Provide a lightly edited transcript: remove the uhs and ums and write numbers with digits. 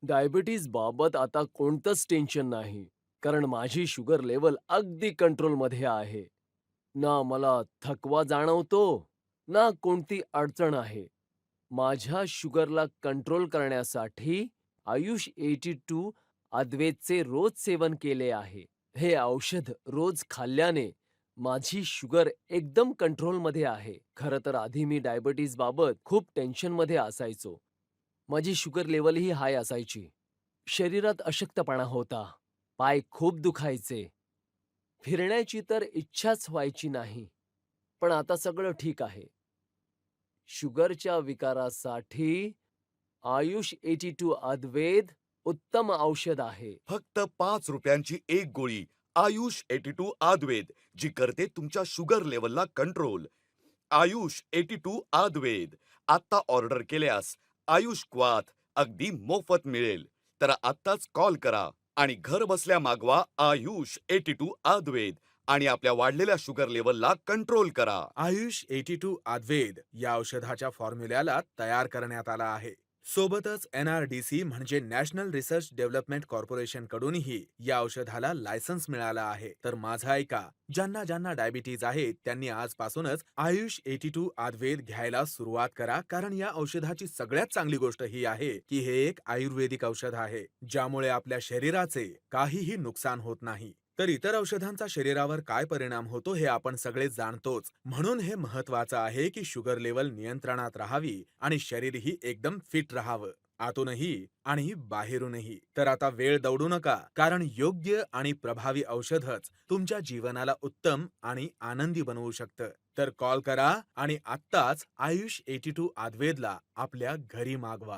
Diabetes बाबत आता कोणतंच टेन्शन नाही, कारण माझी शुगर लेवल अगदी कंट्रोलमध्ये आहे. ना मला थकवा जाणवतो, ना कोणती अडचण आहे. माझ्या शुगरला कंट्रोल करण्यासाठी आयुष 82 अद्वैतचे रोज सेवन केले आहे. हे औषध रोज खाल्ल्याने माझी शुगर एकदम कंट्रोलमध्ये आहे. खरं तर आधी मी डायबिटीज बाबत खूप टेन्शनमध्ये असायचो. माझी शुगर लेव्हलही हाय असायची. शरीरात अशक्तपणा होता. पाय खूप दुखायचे. फिरण्याची तर इच्छाच व्हायची नाही. पण आता सगळं ठीक आहे. शुगरच्या विकारासाठी आयुष 82 अद्वैत उत्तम औषध आहे. फक्त ₹5 एक गोळी आयुष 82 आयुर्वेद, जी करते तुमच्या शुगर लेवलला कंट्रोल. आयुष 82 आयुर्वेद आता ऑर्डर केल्यास आयुष क्वाथ अगदी मोफत मिळेल. तर आत्ताच कॉल करा आणि घर बसल्या मागवा आयुष 82 आयुर्वेद आणि आपल्या वाढलेल्या शुगर लेवलला कंट्रोल करा. आयुष 82 आयुर्वेद या औषधाच्या फॉर्म्युल्याला तयार करण्यात आला आहे. सोबतच NRDC म्हणजे नॅशनल रिसर्च डेव्हलपमेंट कॉर्पोरेशन कडूनही या औषधाला लायसन्स मिळाला आहे. तर माझा ऐका, ज्यांना ज्यांना डायबिटीज आहे त्यांनी आजपासूनच आयुष 82 आयुर्वेद घ्यायला सुरुवात करा, कारण या औषधाची सगळ्यात चांगली गोष्ट ही आहे की हे एक आयुर्वेदिक औषध आहे, ज्यामुळे आपल्या शरीराचे काहीही नुकसान होत नाही. तर इतर औषधांचा शरीरावर काय परिणाम होतो हे आपण सगळे जाणतोच. म्हणून हे महत्वाचं आहे की शुगर लेवल नियंत्रणात राहावी आणि शरीरही एकदम फिट राहावं, आतूनही आणि बाहेरूनही. तर आता वेळ दवडू नका, कारण योग्य आणि प्रभावी औषधच तुमच्या जीवनाला उत्तम आणि आनंदी बनवू शकतं. तर कॉल करा आणि आत्ताच आयुष 82 आयुर्वेदला आपल्या घरी मागवा.